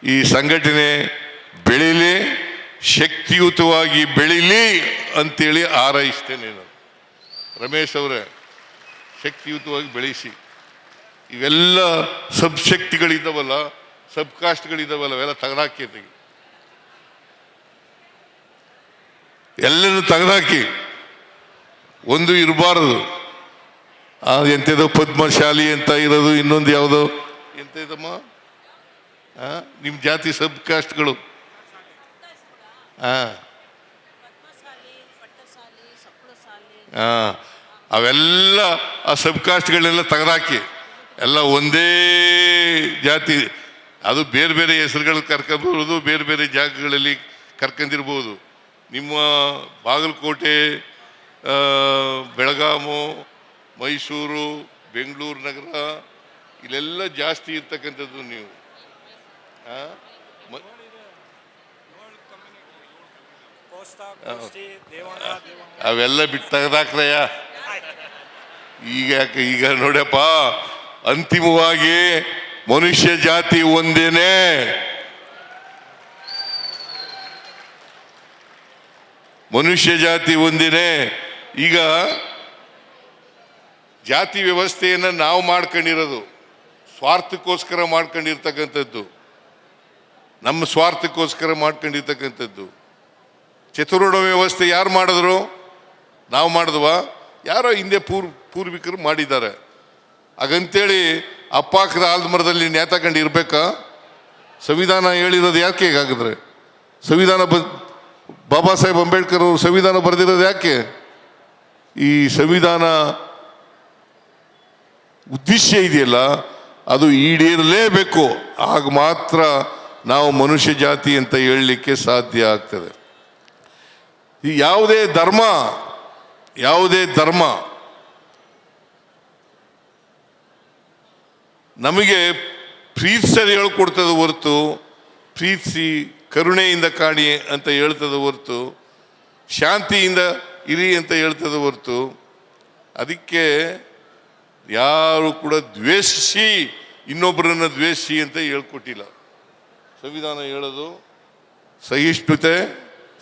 ಈ ಸಂಘಟನೆ ಬೆಳೀಲಿ, ಶಕ್ತಿಯುತವಾಗಿ ಬೆಳೀಲಿ ಅಂತೇಳಿ ಹಾರೈಸ್ತೇನೆ. ನಾನು ರಮೇಶ್ ಅವರೇ, ಶಕ್ತಿಯುತವಾಗಿ ಬೆಳೆಸಿ. ಇವೆಲ್ಲ ಸಬ್ಶಕ್ತಿಗಳಿದ್ದಾವಲ್ಲ, ಸಬ್ ಕಾಸ್ಟ್ಗಳಿದ್ದಾವಲ್ಲ, ಅವೆಲ್ಲ ತೆಗೆದಾಕಿ, ಎಲ್ಲನೂ ತೆಗೆದಾಕಿ. ಒಂದು ಇರಬಾರದು. ಎಂಥದೋ ಪದ್ಮಶಾಲಿ ಅಂತ ಇರೋದು, ಇನ್ನೊಂದು ಯಾವುದೋ ಎಂತ ಇದಮ್ಮ ನಿಮ್ಮ ಜಾತಿ ಸಬ್ ಕಾಸ್ಟ್ಗಳು. ಅವೆಲ್ಲ ಆ ಸಬ್ ಕಾಸ್ಟ್ಗಳನ್ನೆಲ್ಲ ತೆಗೆದಾಕಿ ಎಲ್ಲ ಒಂದೇ ಜಾತಿ. ಅದು ಬೇರೆ ಬೇರೆ ಹೆಸರುಗಳು ಕರ್ಕೊಂಡ್ಬರೋದು, ಬೇರೆ ಬೇರೆ ಜಾಗಗಳಲ್ಲಿ ಕರ್ಕೊಂಡಿರ್ಬೋದು. ನಿಮ್ಮ ಬಾಗಲಕೋಟೆ, ಬೆಳಗಾಮು, ಮೈಸೂರು, ಬೆಂಗಳೂರು ನಗರ ಇಲ್ಲೆಲ್ಲ ಜಾಸ್ತಿ ಇರ್ತಕ್ಕಂಥದ್ದು. ನೀವು ಅವೆಲ್ಲ ಬಿಟ್ಟು ತೆಗೆದಾಕ್ರಯ್ಯ. ಈಗ ನೋಡ್ಯಪ್ಪ, ಅಂತಿಮವಾಗಿ ಮನುಷ್ಯ ಜಾತಿ ಒಂದೇನೆ. ಮನುಷ್ಯ ಜಾತಿ ಒಂದೇನೆ. ಈಗ ಜಾತಿ ವ್ಯವಸ್ಥೆಯನ್ನು ನಾವು ಮಾಡ್ಕೊಂಡಿರೋದು ಸ್ವಾರ್ಥಕ್ಕೋಸ್ಕರ ಮಾಡ್ಕೊಂಡಿರ್ತಕ್ಕಂಥದ್ದು, ನಮ್ಮ ಸ್ವಾರ್ಥಕ್ಕೋಸ್ಕರ ಮಾಡ್ಕೊಂಡಿರ್ತಕ್ಕಂಥದ್ದು. ಚತುರ್ಣ ವ್ಯವಸ್ಥೆ ಯಾರು ಮಾಡಿದ್ರು? ನಾವು ಮಾಡಿದ್ವಾ? ಯಾರೋ ಹಿಂದೆ ಪೂರ್ವಿಕರು ಮಾಡಿದ್ದಾರೆ. ಹಾಗಂತೇಳಿ ಅಪ್ಪಾಕದ ಆಲ್ದ ಮರದಲ್ಲಿ ನೇತಾಕೊಂಡು ಇರಬೇಕಾ? ಸಂವಿಧಾನ ಹೇಳಿರೋದು ಯಾಕೆ ಹೇಗಾಗಿದ್ರೆ? ಸಂವಿಧಾನ ಬಾಬಾ ಸಾಹೇಬ್ ಅಂಬೇಡ್ಕರ್ ಅವರು ಸಂವಿಧಾನ ಬರೆದಿರೋದು ಯಾಕೆ? ಈ ಸಂವಿಧಾನ ಉದ್ದೇಶ ಇದೆಯಲ್ಲ, ಅದು ಈಡೇರಲೇಬೇಕು. ಆಗ ಮಾತ್ರ ನಾವು ಮನುಷ್ಯ ಜಾತಿ ಅಂತ ಹೇಳಲಿಕ್ಕೆ ಸಾಧ್ಯ ಆಗ್ತದೆ. ಈ ಯಾವುದೇ ಧರ್ಮ ನಮಗೆ ಪ್ರೀತಿಸದೆ ಹೇಳ್ಕೊಡ್ತದೆ ಹೊರತು, ಪ್ರೀತಿಸಿ ಕರುಣೆಯಿಂದ ಕಾಣಿ ಅಂತ ಹೇಳ್ತದೆ ಹೊರತು, ಶಾಂತಿಯಿಂದ ಇರಿ ಅಂತ ಹೇಳ್ತದೆ ಹೊರತು, ಅದಕ್ಕೆ ಯಾರು ಕೂಡ ದ್ವೇಷಿಸಿ ಇನ್ನೊಬ್ಬರನ್ನ ದ್ವೇಷಿಸಿ ಅಂತ ಹೇಳ್ಕೊಟ್ಟಿಲ್ಲ. ಸಂವಿಧಾನ ಹೇಳೋದು ಸಹಿಷ್ಣುತೆ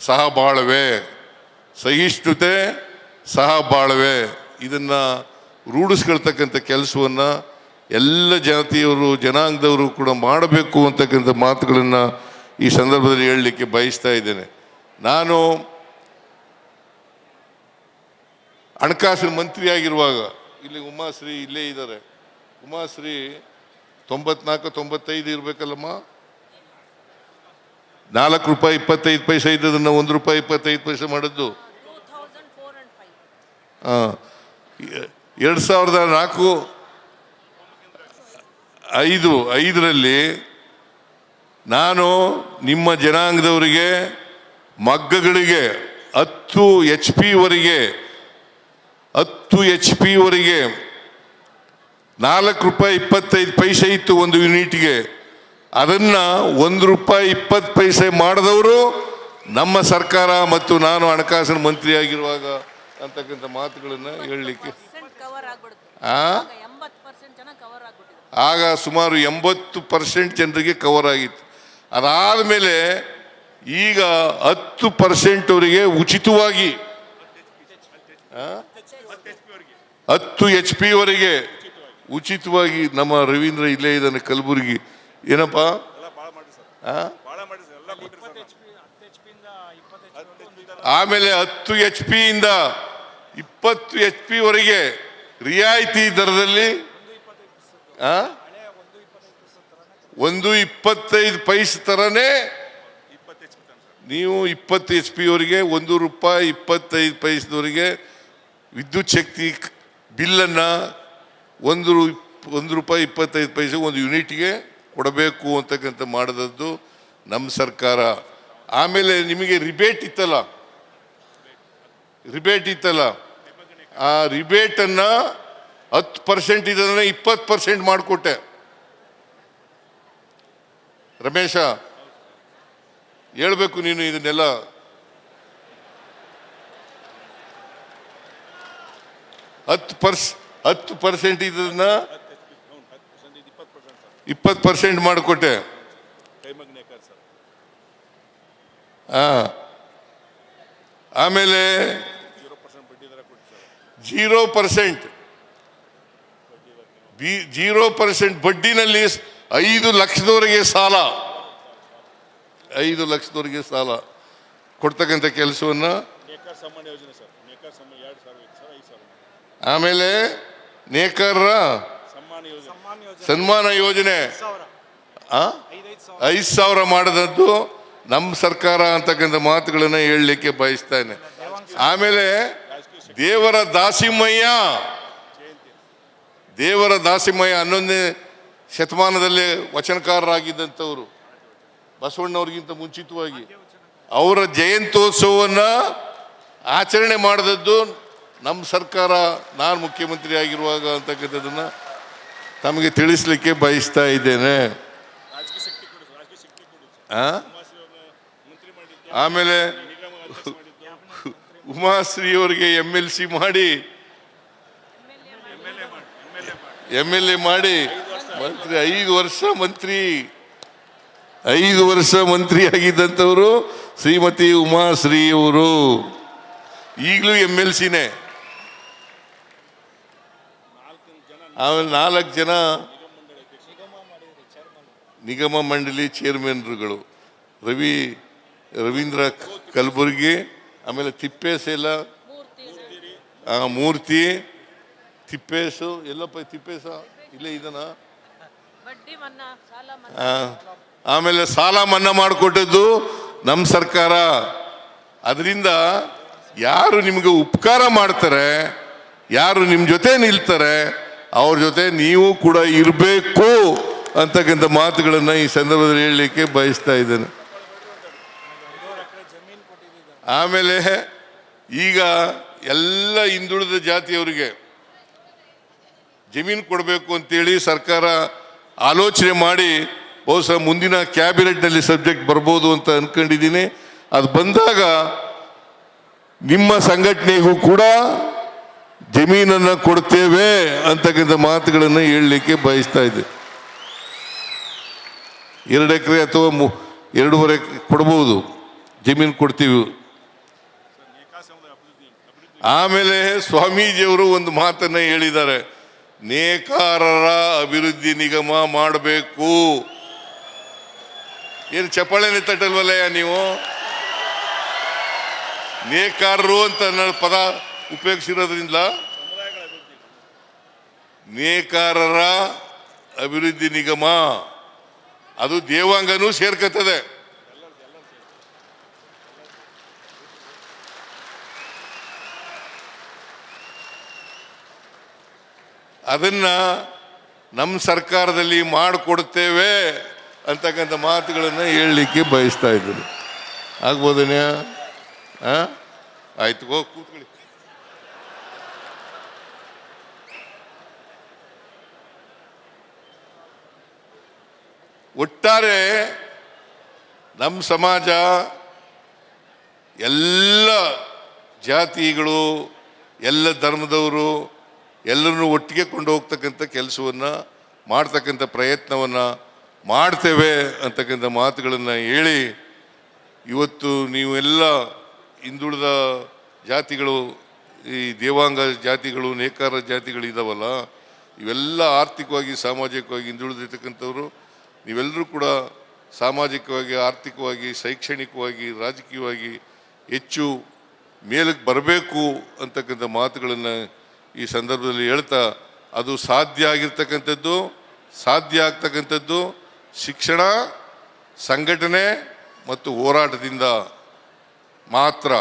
ಸಹಬಾಳ್ವೆ, ಸಹಿಷ್ಣುತೆ ಸಹಬಾಳ್ವೆ. ಇದನ್ನು ರೂಢಿಸ್ಕೊಳ್ತಕ್ಕಂಥ ಕೆಲಸವನ್ನು ಎಲ್ಲ ಜಾತಿಯವರು, ಜನಾಂಗದವರು ಕೂಡ ಮಾಡಬೇಕು ಅಂತಕ್ಕಂಥ ಮಾತುಗಳನ್ನು ಈ ಸಂದರ್ಭದಲ್ಲಿ ಹೇಳಲಿಕ್ಕೆ ಬಯಸ್ತಾ ಇದ್ದೇನೆ. ನಾನು ಹಣಕಾಸಿನ ಮಂತ್ರಿಯಾಗಿರುವಾಗ, ಇಲ್ಲಿ ಉಮಾಶ್ರೀ ಇಲ್ಲೇ ಇದ್ದಾರೆ, ಉಮಾಶ್ರೀ 94-95 ಇರಬೇಕಲ್ಲಮ್ಮ, ₹4.25 ಇದ್ದದನ್ನು ₹1.25 ಮಾಡಿದ್ದು. 2004-05ರಲ್ಲಿ ನಾನು ನಿಮ್ಮ ಜನಾಂಗದವರಿಗೆ ಮಗ್ಗಗಳಿಗೆ 10 HP ವರೆಗೆ ₹4.25 ಇತ್ತು ಒಂದು ಯೂನಿಟ್ಗೆ. ಅದನ್ನು ₹1.20 ಮಾಡಿದವರು ನಮ್ಮ ಸರ್ಕಾರ ಮತ್ತು ನಾನು ಹಣಕಾಸಿನ ಮಂತ್ರಿ ಆಗಿರುವಾಗ ಅಂತಕ್ಕಂಥ ಮಾತುಗಳನ್ನು ಹೇಳಲಿಕ್ಕೆ. ಆಗ ಸುಮಾರು 80% ಜನರಿಗೆ ಕವರ್ ಆಗಿತ್ತು. ಅದಾದಮೇಲೆ ಈಗ 10% ಅವರಿಗೆ ಉಚಿತವಾಗಿ 10 HP ವರೆಗೆ ಉಚಿತವಾಗಿ. ನಮ್ಮ ರವೀಂದ್ರ ಇಲ್ಲೇ ಇದ್ದಾನೆ, ಕಲಬುರಗಿ. ಏನಪ್ಪ ಆಮೇಲೆ 10 HP ಇಂದ 20 HP ವರೆಗೆ ರಿಯಾಯಿತಿ ದರದಲ್ಲಿ ₹1.25 ತರನೇ ನೀವು 20 HP ವರೆಗೆ ₹1.25 ವಿದ್ಯುತ್ ಶಕ್ತಿ ಬಿಲ್ಲನ್ನು ₹1.25 ಒಂದು ಯೂನಿಟ್ಗೆ ಕೊಡಬೇಕು ಅಂತಕ್ಕಂಥ ಮಾಡಿದದ್ದು ನಮ್ಮ ಸರ್ಕಾರ. ಆಮೇಲೆ ನಿಮಗೆ ರಿಬೇಟ್ ಇತ್ತಲ್ಲ, ಆ ರಿಬೇಟನ್ನು 10% ಇದನ್ನು 20% ಮಾಡಿಕೊಟ್ಟೆ. ರಮೇಶ ಹೇಳ್ಬೇಕು ನೀನು ಇದನ್ನೆಲ್ಲ. 10% ಇದನ್ನ 20% ಮಾಡಿಕೊಟ್ಟೆ. ಆಮೇಲೆ 0% 0% ಬಡ್ಡಿನಲ್ಲಿ 5 ಲಕ್ಷದವರೆಗೆ ಸಾಲ 5 ಲಕ್ಷದವರೆಗೆ ಸಾಲ ಕೊಡ್ತಕ್ಕಂಥ ಕೆಲಸವನ್ನ. ಆಮೇಲೆ ನೇಕಾರ ಸನ್ಮಾನ ಯೋಜನೆ 5,000 ಮಾಡಿದದ್ದು ನಮ್ಮ ಸರ್ಕಾರ ಅಂತಕ್ಕಂಥ ಮಾತುಗಳನ್ನ ಹೇಳಲಿಕ್ಕೆ ಬಯಸ್ತೇನೆ. ಆಮೇಲೆ ದೇವರ ದಾಸಿಮಯ್ಯ 11ನೇ ಶತಮಾನದಲ್ಲೇ ವಚನಕಾರರಾಗಿದ್ದಂಥವ್ರು, ಬಸವಣ್ಣವ್ರಿಗಿಂತ ಮುಂಚಿತವಾಗಿ ಅವರ ಜಯಂತ್ಯೋತ್ಸವವನ್ನ ಆಚರಣೆ ಮಾಡಿದದ್ದು ನಮ್ಮ ಸರ್ಕಾರ, ನಾನು ಮುಖ್ಯಮಂತ್ರಿ ಆಗಿರುವಾಗ ಅಂತಕ್ಕಂಥದ್ದನ್ನ ತಮಗೆ ತಿಳಿಸ್ಲಿಕ್ಕೆ ಬಯಸ್ತಾ ಇದ್ದೇನೆ. ಆಮೇಲೆ ಉಮಾಶ್ರೀ ಅವರಿಗೆ MLC ಮಾಡಿ MLA ಮಾಡಿ ಮಂತ್ರಿ 5 ವರ್ಷ ಮಂತ್ರಿ ಆಗಿದ್ದಂಥವರು ಶ್ರೀಮತಿ ಉಮಾಶ್ರೀ ಅವರು ಈಗಲೂ MLCನೇ. ಆಮೇಲೆ 4 ಜನ ನಿಗಮ ಮಂಡಳಿ ಚೇರ್ಮನ್ರುಗಳು, ರವೀಂದ್ರ ಕಲಬುರ್ಗಿ, ಆಮೇಲೆ ತಿಪ್ಪೇಸೆಲ್ಲ ಮೂರ್ತಿ, ತಿಪ್ಪೇಸು ಎಲ್ಲಪ್ಪ, ತಿಪ್ಪೇಸ ಇಲ್ಲೇ ಇದನ್ನ. ಆಮೇಲೆ ಸಾಲ ಮನ್ನಾ ಮಾಡಿಕೊಟ್ಟದ್ದು ನಮ್ಮ ಸರ್ಕಾರ. ಅದರಿಂದ ಯಾರು ನಿಮಗೆ ಉಪಕಾರ ಮಾಡ್ತಾರೆ, ಯಾರು ನಿಮ್ಮ ಜೊತೆ ನಿಲ್ತಾರೆ, ಅವ್ರ ಜೊತೆ ನೀವು ಕೂಡ ಇರಬೇಕು ಅಂತಕ್ಕಂಥ ಮಾತುಗಳನ್ನು ಈ ಸಂದರ್ಭದಲ್ಲಿ ಹೇಳಲಿಕ್ಕೆ ಬಯಸ್ತಾ ಇದ್ದೇನೆ. ಆಮೇಲೆ ಈಗ ಎಲ್ಲ ಹಿಂದುಳಿದ ಜಾತಿಯವರಿಗೆ ಜಮೀನು ಕೊಡಬೇಕು ಅಂತೇಳಿ ಸರ್ಕಾರ ಆಲೋಚನೆ ಮಾಡಿ ಬಹುಶಃ ಮುಂದಿನ ಕ್ಯಾಬಿನೆಟ್ನಲ್ಲಿ ಸಬ್ಜೆಕ್ಟ್ ಬರ್ಬೋದು ಅಂತ ಅನ್ಕೊಂಡಿದ್ದೀನಿ. ಅದು ಬಂದಾಗ ನಿಮ್ಮ ಸಂಘಟನೆಗೂ ಕೂಡ ಜಮೀನನ್ನು ಕೊಡ್ತೇವೆ ಅಂತಕ್ಕಂಥ ಮಾತುಗಳನ್ನು ಹೇಳಲಿಕ್ಕೆ ಬಯಸ್ತಾ ಇದ್ದೆ. 2 ಎಕರೆ ಅಥವಾ 2.5 ಕೊಡ್ಬೋದು, ಜಮೀನು ಕೊಡ್ತೀವಿ. ಆಮೇಲೆ ಸ್ವಾಮೀಜಿಯವರು ಒಂದು ಮಾತನ್ನ ಹೇಳಿದ್ದಾರೆ, ನೇಕಾರರ ಅಭಿವೃದ್ಧಿ ನಿಗಮ ಮಾಡಬೇಕು. ಏನು ಚಪ್ಪಾಳೆನೆ ತಟ್ಟಲ್ವಲ್ಲಯ್ಯ ನೀವು? ನೇಕಾರರು ಅಂತ ಪದ ಉಪಯೋಗಿಸಿರೋದ್ರಿಂದ ನೇಕಾರರ ಅಭಿವೃದ್ಧಿ ನಿಗಮ ಅದು ದೇವಾಂಗನೂ ಸೇರ್ಕತ್ತದೆ. ಅದನ್ನ ನಮ್ಮ ಸರ್ಕಾರದಲ್ಲಿ ಮಾಡಿಕೊಡ್ತೇವೆ ಅಂತಕ್ಕಂಥ ಮಾತುಗಳನ್ನು ಹೇಳಲಿಕ್ಕೆ ಬಯಸ್ತಾ ಇದ್ದೀನಿ. ಆಗ್ಬೋದನ್ಯ? ಆಯ್ತು, ಹೋಗಿ ಕೂತ್ಕೊಳ್ಳಿ. ಒಟ್ಟಾರೆ ನಮ್ಮ ಸಮಾಜ ಎಲ್ಲ ಜಾತಿಗಳು, ಎಲ್ಲ ಧರ್ಮದವರು ಎಲ್ಲರನ್ನೂ ಒಟ್ಟಿಗೆ ಕೊಂಡು ಹೋಗ್ತಕ್ಕಂಥ ಕೆಲಸವನ್ನು ಮಾಡ್ತಕ್ಕಂಥ ಪ್ರಯತ್ನವನ್ನು ಮಾಡ್ತೇವೆ ಅಂತಕ್ಕಂಥ ಮಾತುಗಳನ್ನು ಹೇಳಿ, ಇವತ್ತು ನೀವೆಲ್ಲ ಹಿಂದುಳಿದ ಜಾತಿಗಳು, ಈ ದೇವಾಂಗ ಜಾತಿಗಳು, ನೇಕಾರ ಜಾತಿಗಳು ಇದಾವಲ್ಲ, ಇವೆಲ್ಲ ಆರ್ಥಿಕವಾಗಿ ಸಾಮಾಜಿಕವಾಗಿ ಹಿಂದುಳಿದಿರ್ತಕ್ಕಂಥವ್ರು. ನೀವೆಲ್ಲರೂ ಕೂಡ ಸಾಮಾಜಿಕವಾಗಿ, ಆರ್ಥಿಕವಾಗಿ, ಶೈಕ್ಷಣಿಕವಾಗಿ, ರಾಜಕೀಯವಾಗಿ ಹೆಚ್ಚು ಮೇಲಕ್ಕೆ ಬರಬೇಕು ಅಂತಕ್ಕಂಥ ಮಾತುಗಳನ್ನು ಈ ಸಂದರ್ಭದಲ್ಲಿ ಹೇಳ್ತಾ, ಅದು ಸಾಧ್ಯ ಆಗ್ತಕ್ಕಂಥದ್ದು ಶಿಕ್ಷಣ, ಸಂಘಟನೆ ಮತ್ತು ಹೋರಾಟದಿಂದ ಮಾತ್ರ.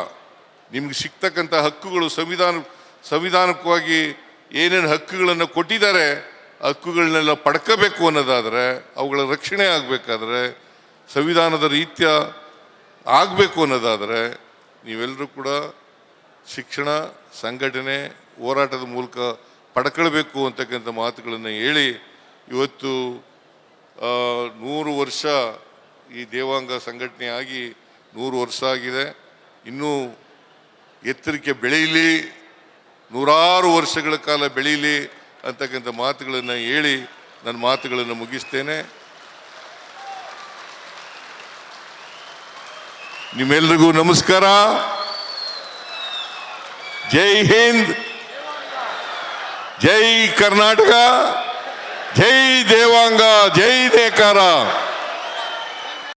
ನಿಮ್ಗೆ ಸಿಗ್ತಕ್ಕಂಥ ಹಕ್ಕುಗಳು ಸಂವಿಧಾನಕವಾಗಿ ಏನೇನು ಹಕ್ಕುಗಳನ್ನು ಕೊಟ್ಟಿದ್ದಾರೆ, ಹಕ್ಕುಗಳನ್ನೆಲ್ಲ ಪಡ್ಕೋಬೇಕು ಅನ್ನೋದಾದರೆ, ಅವುಗಳ ರಕ್ಷಣೆ ಆಗಬೇಕಾದ್ರೆ, ಸಂವಿಧಾನದ ರೀತ್ಯ ಆಗಬೇಕು ಅನ್ನೋದಾದರೆ ನೀವೆಲ್ಲರೂ ಕೂಡ ಶಿಕ್ಷಣ, ಸಂಘಟನೆ, ಹೋರಾಟದ ಮೂಲಕ ಪಡ್ಕೊಳ್ಬೇಕು ಅಂತಕ್ಕಂಥ ಮಾತುಗಳನ್ನು ಹೇಳಿ, ಇವತ್ತು 100 ವರ್ಷ ಈ ದೇವಾಂಗ ಸಂಘಟನೆ ಆಗಿ 100 ವರ್ಷ ಆಗಿದೆ. ಇನ್ನೂ ಎತ್ತರಕ್ಕೆ ಬೆಳೀಲಿ, 100 ವರ್ಷಗಳ ಕಾಲ ಬೆಳೀಲಿ ಅಂತಕ್ಕಂಥ ಮಾತುಗಳನ್ನು ಹೇಳಿ ನನ್ನ ಮಾತುಗಳನ್ನು ಮುಗಿಸ್ತೇನೆ. ನಿಮ್ಮೆಲ್ರಿಗೂ ನಮಸ್ಕಾರ. ಜೈ ಹಿಂದ್, ಜೈ ಕರ್ನಾಟಕ, ಜೈ ದೇವಾಂಗ, ಜೈ ನೇಕಾರ.